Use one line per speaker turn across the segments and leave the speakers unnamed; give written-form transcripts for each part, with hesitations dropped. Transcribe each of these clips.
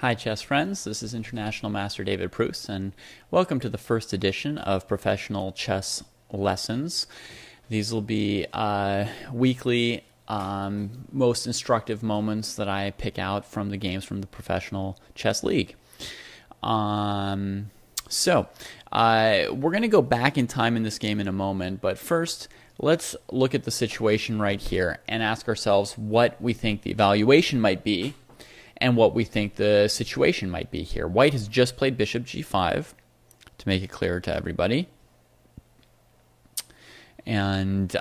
Hi chess friends, this is International Master David Pruess, and welcome to the first edition of Professional Chess Lessons. These will be weekly most instructive moments that I pick out from the games from the Professional Chess League. We're going to go back in time in this game in a moment, but first let's look at the situation right here and ask ourselves what we think the evaluation might be and what we think the situation might be here. White has just played bishop g5 to make it clearer to everybody. And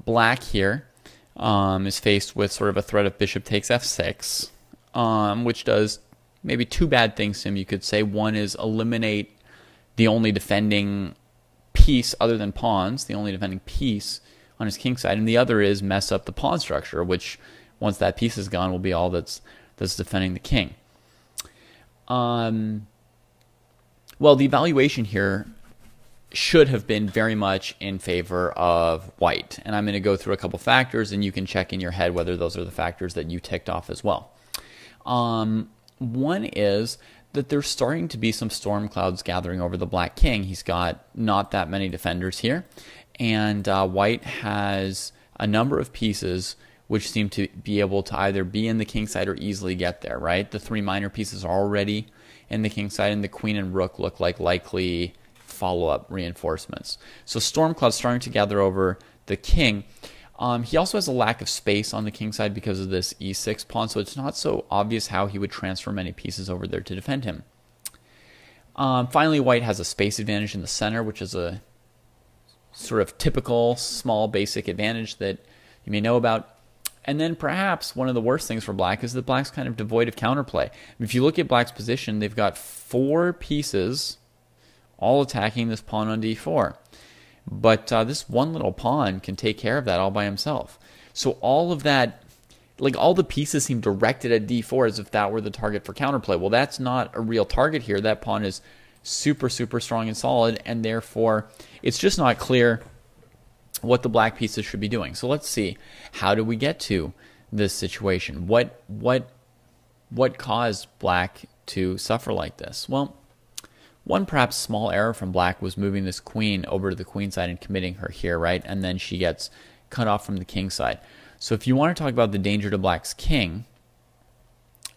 black here is faced with sort of a threat of bishop takes f6, which does maybe two bad things to him, you could say. One is eliminate the only defending piece other than pawns, the only defending piece on his king side, and the other is mess up the pawn structure, which once that piece is gone will be all that's defending the king. Well, the evaluation here should have been very much in favor of white, and I'm going to go through a couple factors, and you can check in your head whether those are the factors that you ticked off as well. One is that there's starting to be some storm clouds gathering over the black king. He's got not that many defenders here, and white has a number of pieces which seem to be able to either be in the king side or easily get there, right? The three minor pieces are already in the king side, and the queen and rook look like likely follow-up reinforcements. So storm clouds starting to gather over the king. He also has a lack of space on the king side because of this e6 pawn, so it's not so obvious how he would transfer many pieces over there to defend him. Finally, white has a space advantage in the center, which is a sort of typical small basic advantage that you may know about. And then perhaps one of the worst things for black is that black's kind of devoid of counterplay. If you look at black's position, they've got four pieces all attacking this pawn on d4. But this one little pawn can take care of that all by himself. So all of that, like all the pieces seem directed at d4 as if that were the target for counterplay. Well, that's not a real target here. That pawn is super, super strong and solid, and therefore it's just not clear what the black pieces should be doing. So let's see, how do we get to this situation? What caused black to suffer like this? Well, one perhaps small error from black was moving this queen over to the queen side and committing her here, right? And then she gets cut off from the king side. So if you want to talk about the danger to black's king,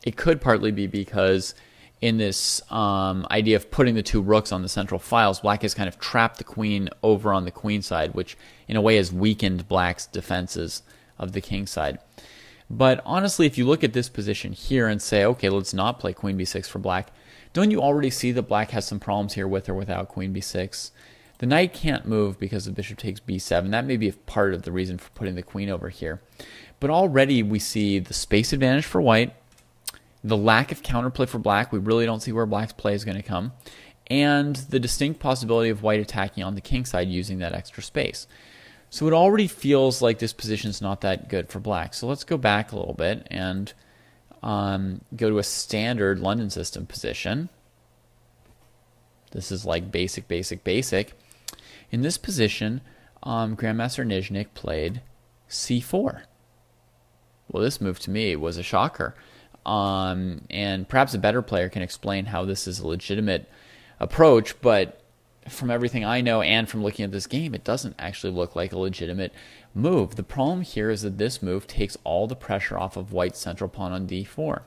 it could partly be because in this idea of putting the two rooks on the central files, black has kind of trapped the queen over on the queen side, which in a way has weakened black's defenses of the king side. But honestly, if you look at this position here and say, okay, let's not play queen b6 for black, don't you already see that black has some problems here with or without queen b6? The knight can't move because the bishop takes b7. That may be part of the reason for putting the queen over here. But already we see the space advantage for white, the lack of counterplay for black. We really don't see where black's play is going to come, and the distinct possibility of white attacking on the king side using that extra space. So it already feels like this position is not that good for black. So let's go back a little bit and go to a standard London system position. This is like basic, basic, basic. In this position, Grandmaster Nizhnik played c4. Well, this move to me was a shocker. And perhaps a better player can explain how this is a legitimate approach, but from everything I know and from looking at this game, it doesn't actually look like a legitimate move. The problem here is that this move takes all the pressure off of white's central pawn on d4,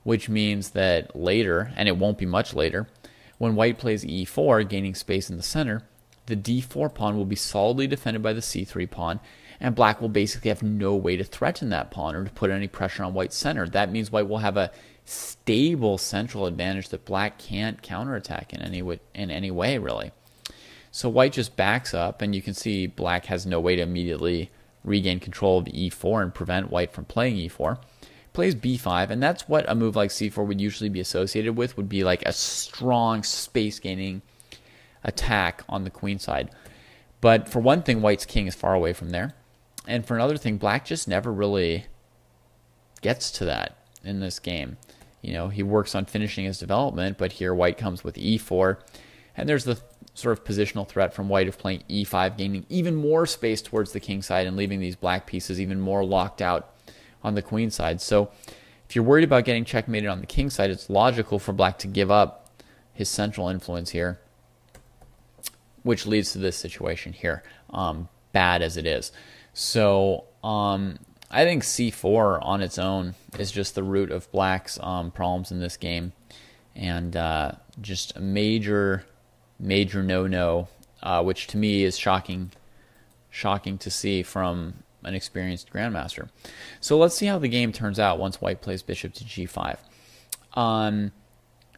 which means that later, and it won't be much later, when white plays e4, gaining space in the center, the d4 pawn will be solidly defended by the c3 pawn, and black will basically have no way to threaten that pawn or to put any pressure on white's center. That means white will have a stable central advantage that black can't counterattack in any way, really. So white just backs up, and you can see black has no way to immediately regain control of e4 and prevent white from playing e4. Plays b5, and that's what a move like c4 would usually be associated with, would be like a strong space-gaining attack on the queen side. But for one thing, white's king is far away from there. And for another thing, black just never really gets to that in this game. You know, he works on finishing his development, but here white comes with e4, and there's the sort of positional threat from white of playing e5, gaining even more space towards the king side and leaving these black pieces even more locked out on the queen side. So If you're worried about getting checkmated on the king side, it's logical for black to give up his central influence here, which leads to this situation here, bad as it is. So I think c4 on its own is just the root of black's problems in this game, and just a major no-no, which to me is shocking to see from an experienced grandmaster. So let's see how the game turns out once white plays bishop to g5.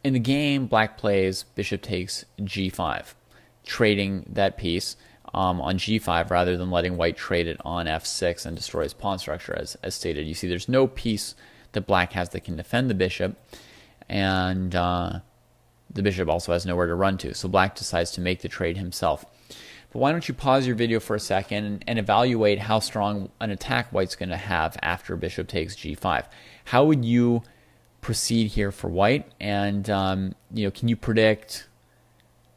In the game, black plays bishop takes g5, trading that piece on g5 rather than letting white trade it on f6 and destroy his pawn structure, as stated. You see there's no piece that black has that can defend the bishop, and the bishop also has nowhere to run to, so black decides to make the trade himself. But why don't you pause your video for a second and evaluate how strong an attack white's going to have after bishop takes g5. How would you proceed here for white? And can you predict?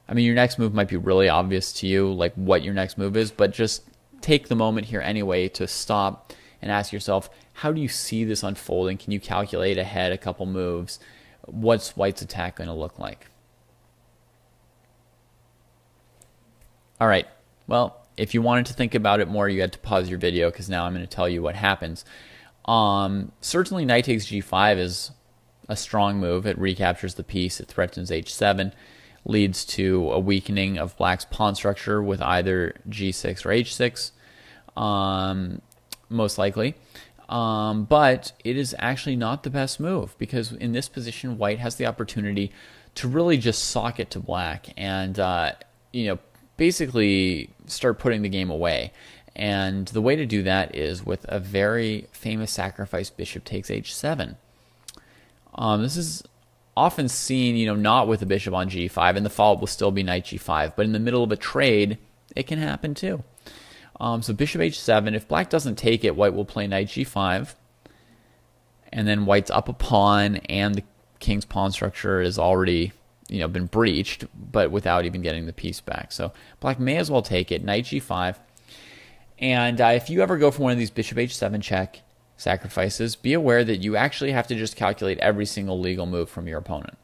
I mean, your next move might be really obvious to you, like what your next move is, but just take the moment here anyway to stop and ask yourself, how do you see this unfolding? Can you calculate ahead a couple moves? What's white's attack going to look like? All right, well, if you wanted to think about it more, you had to pause your video, because now I'm going to tell you what happens. Certainly knight takes g5 is a strong move. It recaptures the piece, it threatens h7, leads to a weakening of black's pawn structure with either g6 or h6, most likely. But it is actually not the best move, because in this position, white has the opportunity to really just sock it to black and, basically start putting the game away. And the way to do that is with a very famous sacrifice, bishop takes h7. This is often seen, not with the bishop on g5, and the follow-up will still be knight g5, but in the middle of a trade, it can happen too. So bishop h7, if black doesn't take it, white will play knight g5, and then white's up a pawn, and the king's pawn structure is already been breached, but without even getting the piece back. So black may as well take it, knight g5. And if you ever go for one of these bishop h7 check sacrifices, be aware that you actually have to just calculate every single legal move from your opponent.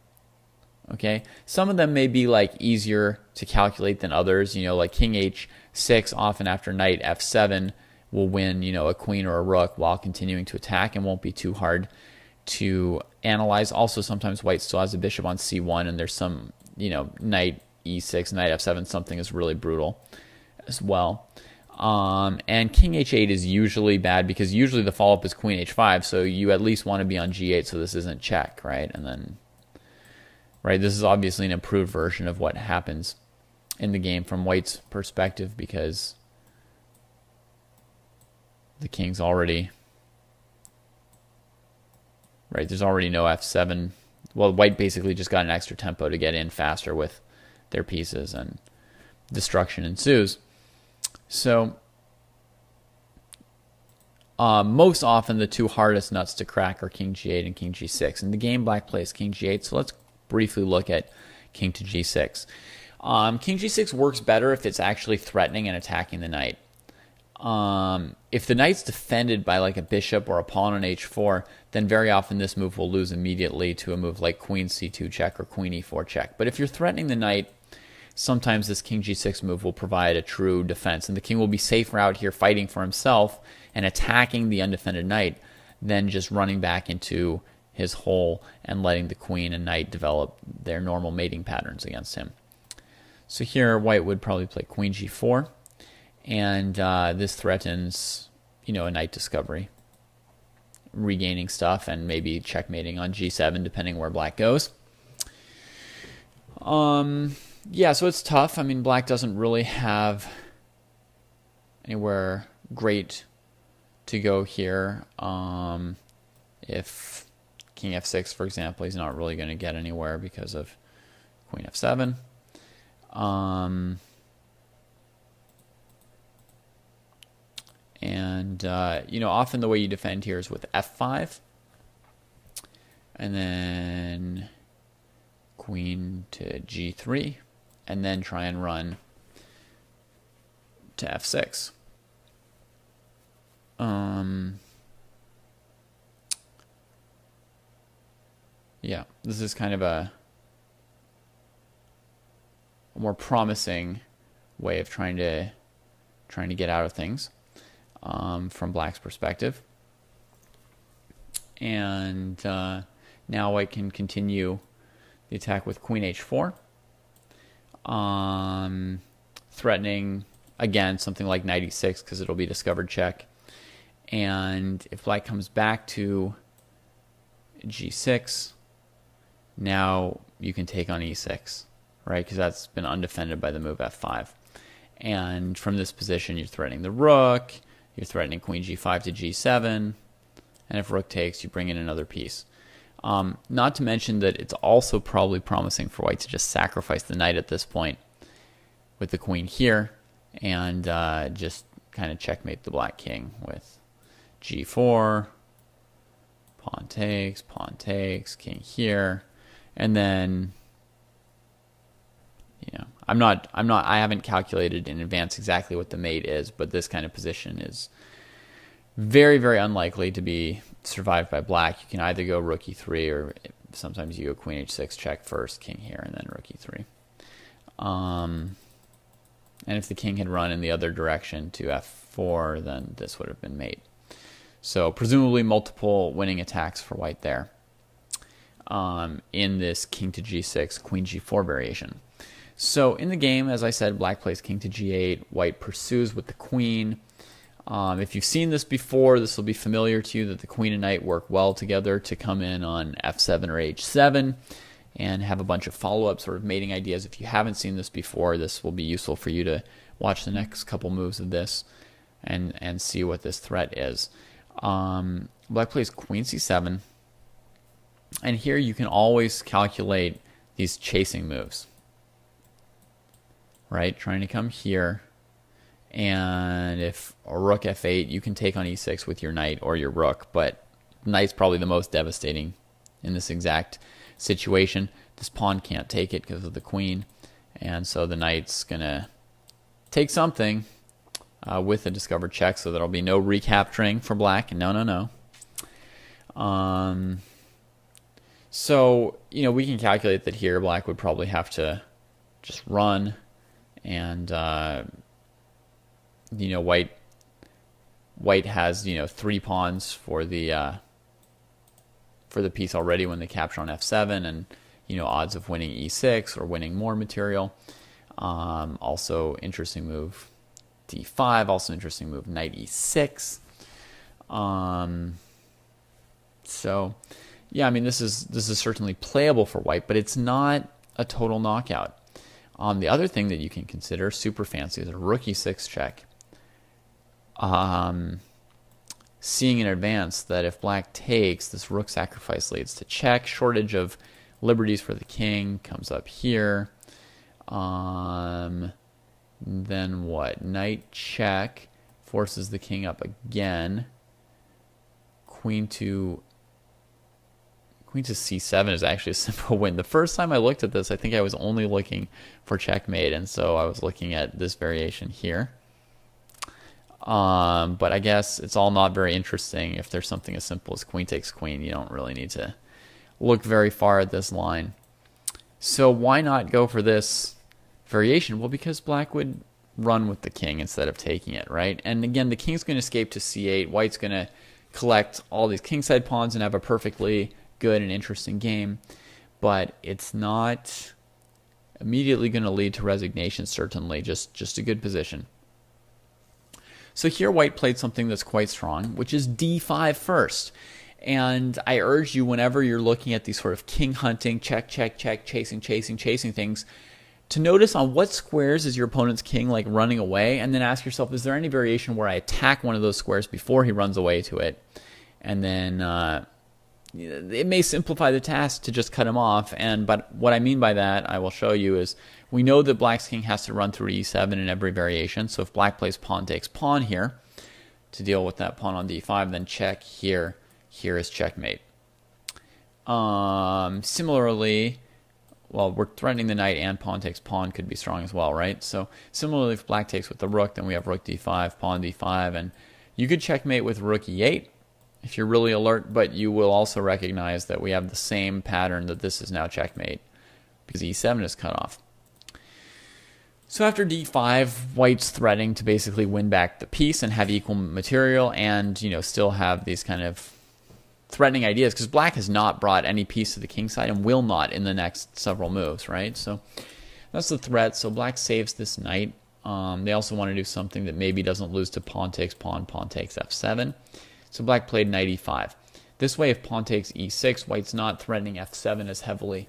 Okay? Some of them may be like easier to calculate than others, like king h6, often after knight f7 will win, a queen or a rook while continuing to attack, and won't be too hard to analyze. Also, sometimes white still has a bishop on c1, and there's some, knight e6, knight f7, something is really brutal as well. And king h8 is usually bad, because usually the follow-up is queen h5, so you at least want to be on g8 so this isn't check, right? And then, right, this is obviously an improved version of what happens in the game from white's perspective, because the king's already... Right, there's already no f7. Well, white basically just got an extra tempo to get in faster with their pieces, and destruction ensues. So, most often the two hardest nuts to crack are king g8 and king g6. In the game, black plays king g8, so let's briefly look at king to g6. King g6 works better if it's actually threatening and attacking the knight. If the knight's defended by like a bishop or a pawn on h4, then very often this move will lose immediately to a move like queen c2 check or queen e4 check. But if you're threatening the knight, sometimes this king g6 move will provide a true defense, and the king will be safer out here fighting for himself and attacking the undefended knight than just running back into his hole and letting the queen and knight develop their normal mating patterns against him. So here white would probably play queen g4. And this threatens, a knight discovery, regaining stuff, and maybe checkmating on g7, depending where black goes. Yeah, so it's tough. I mean, black doesn't really have anywhere great to go here. If king f6, for example, he's not really going to get anywhere because of queen f7. And, often the way you defend here is with f5. And then queen to g3. And then try and run to f6. yeah, this is kind of a more promising way of trying to get out of things from black's perspective. And now white can continue the attack with queen h4, threatening again something like knight e6 because it'll be discovered check. And if black comes back to g6, now you can take on e6, right? Because that's been undefended by the move f5. And from this position, you're threatening the rook, you're threatening queen g5 to g7, and if rook takes, you bring in another piece. Not to mention that it's also probably promising for white to just sacrifice the knight at this point with the queen here, and just kind of checkmate the black king with g4, pawn takes, king here, and then, you know, I haven't calculated in advance exactly what the mate is, but this kind of position is very, very unlikely to be survived by black. You can either go rook e3, or sometimes you go queen h6 check first, king here, and then rook e3. And if the king had run in the other direction to f4, then this would have been mate. So presumably multiple winning attacks for white there in this king to g6, queen g4 variation. So in the game, as I said, black plays king to g8, white pursues with the queen. If you've seen this before, this will be familiar to you, that the queen and knight work well together to come in on f7 or h7 and have a bunch of follow-up sort of mating ideas. If you haven't seen this before, this will be useful for you to watch the next couple moves of this and see what this threat is. Black plays queen c7, and here you can always calculate these chasing moves, right? Trying to come here, and if rook f8, you can take on e6 with your knight or your rook, but knight's probably the most devastating in this exact situation. This pawn can't take it because of the queen, and so the knight's gonna take something with a discovered check, so there'll be no recapturing for black. No. So, you know, we can calculate that here black would probably have to just run, and you know, white has, you know, 3 pawns for the piece already when they capture on f7, and, you know, odds of winning e6 or winning more material. Also interesting move d5, also interesting move knight e6. So yeah, I mean, this is certainly playable for white, but it's not a total knockout. The other thing that you can consider, super fancy, is a rook e6 check. Seeing in advance that if black takes, this rook sacrifice leads to check. Shortage of liberties for the king comes up here. Then what? Knight check forces the king up again. Queen to c7 is actually a simple win. The first time I looked at this, I think I was only looking for checkmate, and so I was looking at this variation here. But I guess it's all not very interesting. If there's something as simple as queen takes queen, you don't really need to look very far at this line. So why not go for this variation? Well, because black would run with the king instead of taking it, right? And again, the king's going to escape to c8. White's going to collect all these kingside pawns and have a perfectly good and interesting game. But it's not immediately going to lead to resignation, certainly. Just a good position. So here white played something that's quite strong, which is d5 first. And I urge you, whenever you're looking at these sort of king hunting, check, chasing things, to notice on what squares is your opponent's king like running away, and then ask yourself, is there any variation where I attack one of those squares before he runs away to it? And then it may simplify the task to just cut him off. But what I mean by that, I will show you, is we know that black's king has to run through e7 in every variation. So if black plays pawn takes pawn here to deal with that pawn on d5, then check here. Here is checkmate. Similarly, well, we're threatening the knight, and pawn takes pawn could be strong as well, right? So similarly, if black takes with the rook, then we have rook d5, pawn d5, and you could checkmate with rook e8. if you're really alert, but you will also recognize that we have the same pattern that this is now checkmate because e7 is cut off. So after d5, white's threatening to basically win back the piece and have equal material and, you know, still have these kind of threatening ideas because black has not brought any piece to the king side and will not in the next several moves, right? So that's the threat. So black saves this knight. They also want to do something that maybe doesn't lose to pawn takes f7. So black played knight e5. This way, if pawn takes e6, white's not threatening f7 as heavily,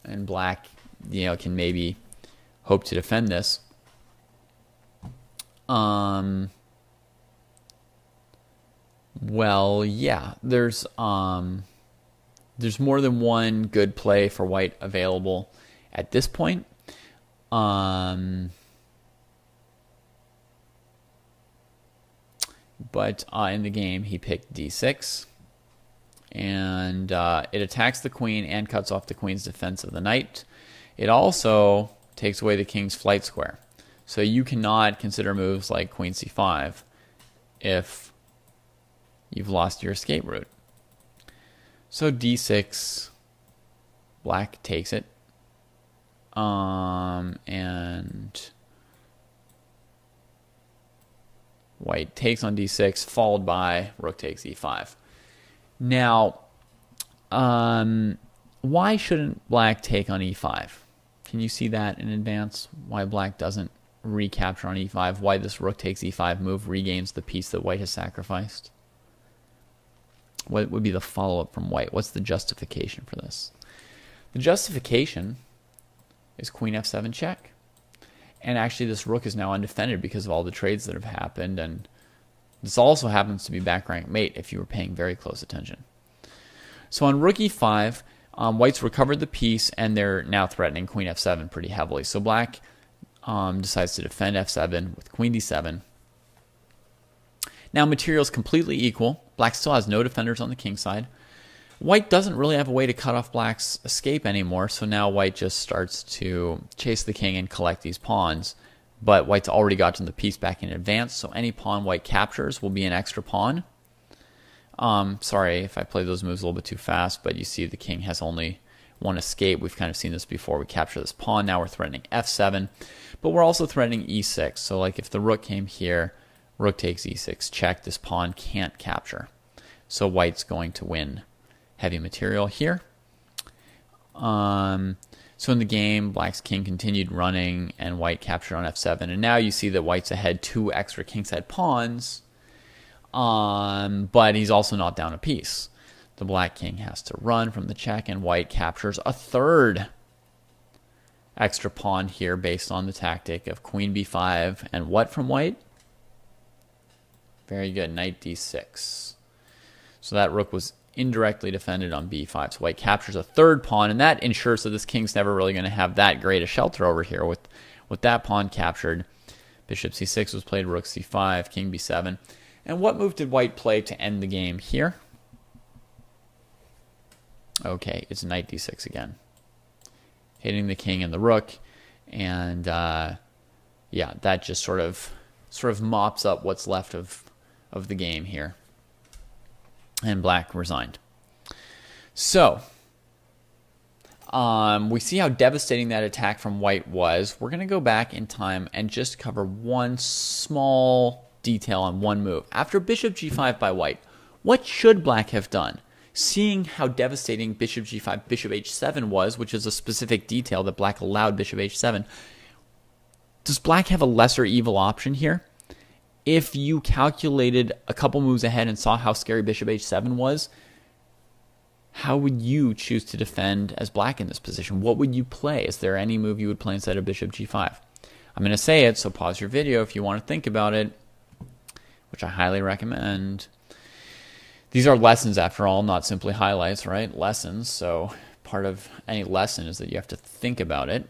and black, you know, can maybe hope to defend this. Well, yeah, there's more than one good play for white available at this point. But in the game, he picked d6, and it attacks the queen and cuts off the queen's defense of the knight. It also takes away the king's flight square. So you cannot consider moves like queen c5 if you've lost your escape route. So d6, black takes it, and white takes on d6, followed by rook takes e5. Now, why shouldn't black take on e5? Can you see that in advance? Why black doesn't recapture on e5? Why this rook takes e5 move regains the piece that white has sacrificed? What would be the follow-up from white? What's the justification for this? The justification is queen f7 check. And actually this rook is now undefended because of all the trades that have happened, and this also happens to be back rank mate if you were paying very close attention. So on rook e5, white's recovered the piece, and they're now threatening queen f7 pretty heavily. So black decides to defend f7 with queen d7. Now material is completely equal. Black still has no defenders on the king side. White doesn't really have a way to cut off black's escape anymore, so now white just starts to chase the king and collect these pawns. But white's already gotten the piece back in advance, so any pawn white captures will be an extra pawn. Sorry if I played those moves a little bit too fast, but you see the king has only one escape. We've kind of seen this before. We capture this pawn, now we're threatening f7, but we're also threatening e6. So like if the rook came here, rook takes e6, check, this pawn can't capture. So white's going to win heavy material here. So in the game, black's king continued running and white captured on f7. And now you see that white's ahead 2 extra kingside pawns, but he's also not down a piece. The black king has to run from the check, and white captures a 3rd extra pawn here based on the tactic of queen b5. And what from white? Very good, knight d6. So that rook was indirectly defended on b5. So white captures a 3rd pawn, and that ensures that this king's never really going to have that great a shelter over here with that pawn captured. Bishop c6 was played, rook c5, king b7. And what move did white play to end the game here? Okay, it's knight d6 again, hitting the king and the rook, and yeah, that just sort of mops up what's left of the game here. And black resigned. So, we see how devastating that attack from white was. We're going to go back in time and just cover one small detail on one move. After bishop g5 by white, what should black have done? Seeing how devastating bishop g5, bishop h7 was, which is a specific detail that black allowed bishop h7, does black have a lesser evil option here? If you calculated a couple moves ahead and saw how scary bishop h7 was, how would you choose to defend as black in this position? What would you play? Is there any move you would play instead of bishop g5? I'm going to say it, so pause your video if you want to think about it, which I highly recommend. These are lessons, after all, not simply highlights, right? Lessons, so part of any lesson is that you have to think about it.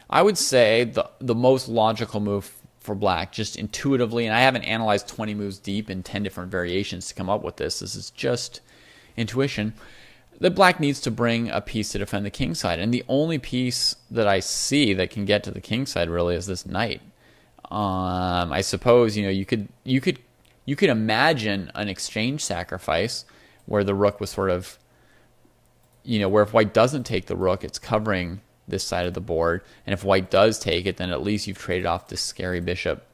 I would say the most logical move for black, just intuitively, and I haven't analyzed 20 moves deep in 10 different variations to come up with this. This is just intuition. That black needs to bring a piece to defend the king side, and the only piece that I see that can get to the king side really is this knight. I suppose you You could imagine an exchange sacrifice where the rook was sort of, where if white doesn't take the rook, it's covering this side of the board. And if white does take it, then at least you've traded off this scary bishop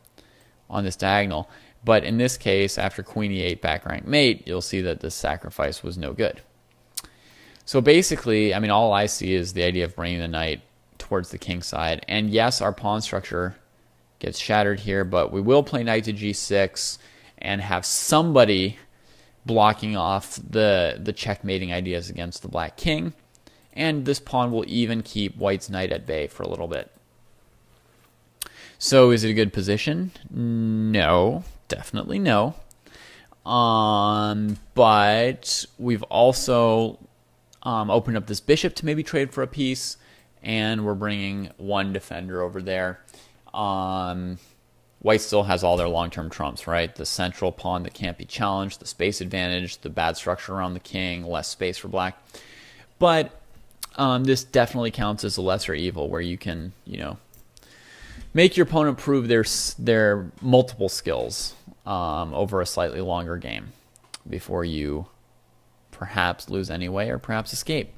on this diagonal. But in this case, after queen e8 back rank mate, you'll see that this sacrifice was no good. So basically, I mean, all I see is the idea of bringing the knight towards the king side. And yes, our pawn structure gets shattered here, but we will play knight to g6 and have somebody blocking off the checkmating ideas against the black king. And this pawn will even keep white's knight at bay for a little bit. So is it a good position? No, definitely no. But we've also opened up this bishop to maybe trade for a piece, and we're bringing one defender over there. White still has all their long-term trumps, right? The central pawn that can't be challenged, the space advantage, the bad structure around the king, less space for black. But this definitely counts as a lesser evil where you can, make your opponent prove their multiple skills over a slightly longer game before you perhaps lose anyway or perhaps escape.